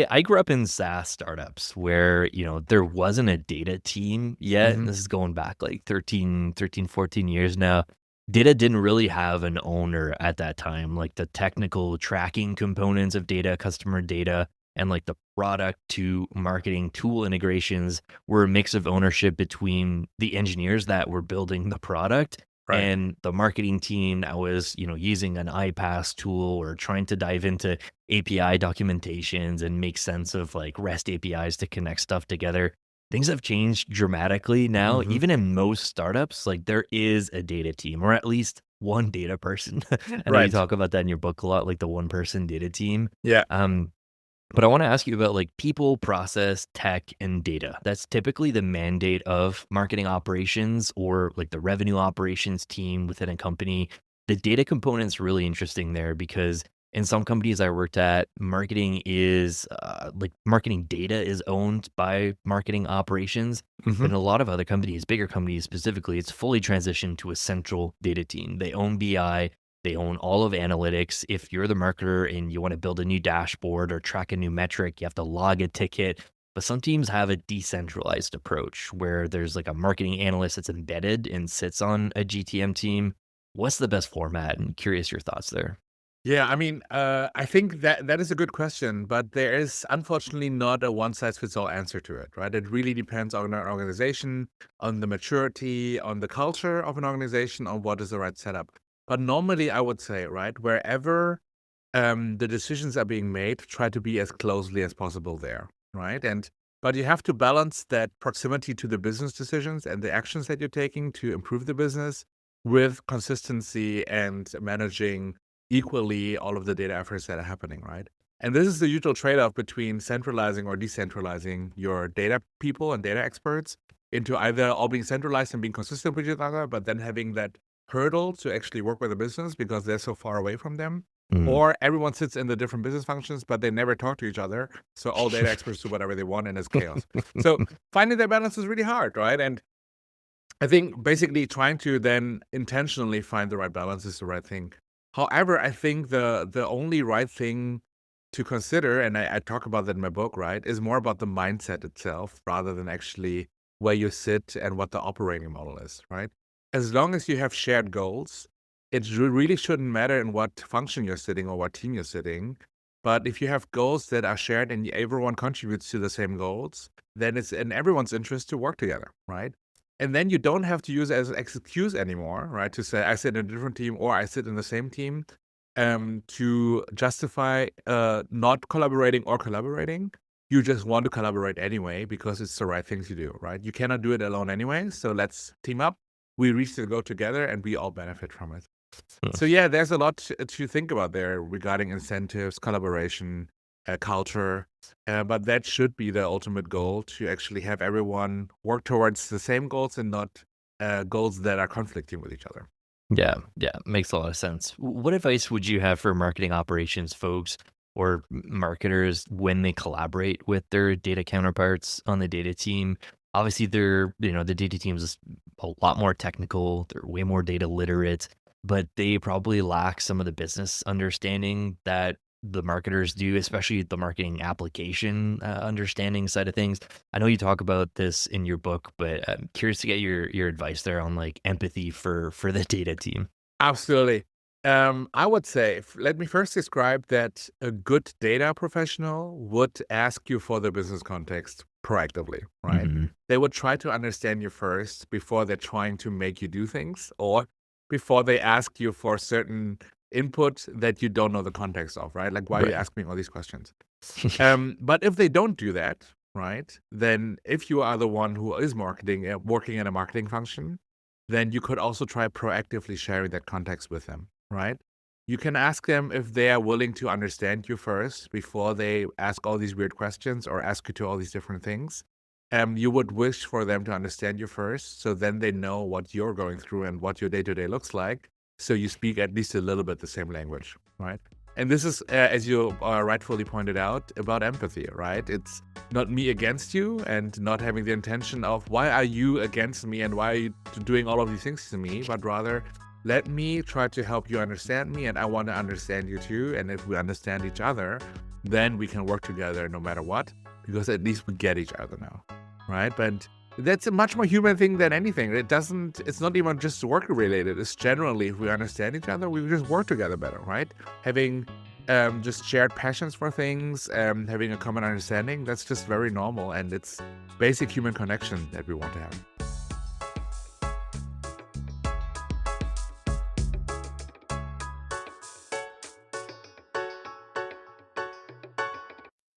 I grew up in SaaS startups where, there wasn't a data team yet. Hmm. This is going back like 14 years now. Data didn't really have an owner at that time. Like the technical tracking components of data, customer data, and like the product to marketing tool integrations were a mix of ownership between the engineers that were building the product Right. and the marketing team that was, using an iPaaS tool or trying to dive into API documentations and make sense of like REST APIs to connect stuff together. Things have changed dramatically now. Hmm. Even in most startups, like there is a data team or at least one data person. I know you Right. talk about that in your book a lot, like the one person data team. Yeah. Um, but I want to ask you about like people, process, tech, and data. That's typically the mandate of marketing operations or like the revenue operations team within a company. The data component is really interesting there because in some companies I worked at, marketing is like marketing data is owned by marketing operations. But in Hmm. a lot of other companies, bigger companies specifically, it's fully transitioned to a central data team. They own BI, they own all of analytics. If you're the marketer and you want to build a new dashboard or track a new metric, you have to log a ticket. But some teams have a decentralized approach where there's like a marketing analyst that's embedded and sits on a GTM team. What's the best format? I'm curious your thoughts there. Yeah, I mean, I think that is a good question, but there is unfortunately not a one size fits all answer to it, right? It really depends on an organization, on the maturity, on the culture of an organization, on what is the right setup. But normally, I would say, right, wherever the decisions are being made, try to be as closely as possible there, right? But you have to balance that proximity to the business decisions and the actions that you're taking to improve the business with consistency and managing equally all of the data efforts that are happening, right? And this is the usual trade-off between centralizing or decentralizing your data people and data experts into either all being centralized and being consistent with each other, but then having that hurdle to actually work with the business because they're so far away from them, Mm. or everyone sits in the different business functions, but they never talk to each other. So all data experts do whatever they want and it's chaos. So finding that balance is really hard, right? And I think basically trying to then intentionally find the right balance is the right thing. However, I think the only right thing to consider, and I talk about that in my book, right, is more about the mindset itself rather than actually where you sit and what the operating model is, right? As long as you have shared goals, it really shouldn't matter in what function you're sitting or what team you're sitting. But if you have goals that are shared and everyone contributes to the same goals, then it's in everyone's interest to work together, right? And then you don't have to use it as an excuse anymore, right? To say I sit in a different team or I sit in the same team to justify not collaborating or collaborating. You just want to collaborate anyway because it's the right thing to do, right? You cannot do it alone anyway. So let's team up. We reach the goal together and we all benefit from it. So yeah, there's a lot to think about there regarding incentives, collaboration, culture, but that should be the ultimate goal to actually have everyone work towards the same goals and not goals that are conflicting with each other. Yeah, yeah, makes a lot of sense. What advice would you have for marketing operations folks or marketers when they collaborate with their data counterparts on the data team? Obviously, the data team is a lot more technical. They're way more data literate, but they probably lack some of the business understanding that the marketers do, especially the marketing application understanding side of things. I know you talk about this in your book, but I'm curious to get your advice there on like empathy for the data team. Absolutely. I would say, let me first describe that a good data professional would ask you for the business context proactively, right? Mhm. They would try to understand you first before they're trying to make you do things or before they ask you for certain input that you don't know the context of, right? Like, why are you Right. asking me all these questions? But if they don't do that, right, then if you are the one who is marketing, working in a marketing function, then you could also try proactively sharing that context with them, right? You can ask them if they are willing to understand you first before they ask all these weird questions or ask you to all these different things. You would wish for them to understand you first, so then they know what you're going through and what your day to day looks like. So you speak at least a little bit the same language, right? And this is, as you rightfully pointed out, about empathy, right? It's not me against you and not having the intention of why are you against me and why are you doing all of these things to me, but rather let me try to help you understand me, and I want to understand you too. And if we understand each other, then we can work together no matter what, because at least we get each other now, right? But that's a much more human thing than anything. It's not even just work related. It's generally, if we understand each other, we just work together better, right? Having just shared passions for things, having a common understanding, that's just very normal. And it's basic human connection that we want to have.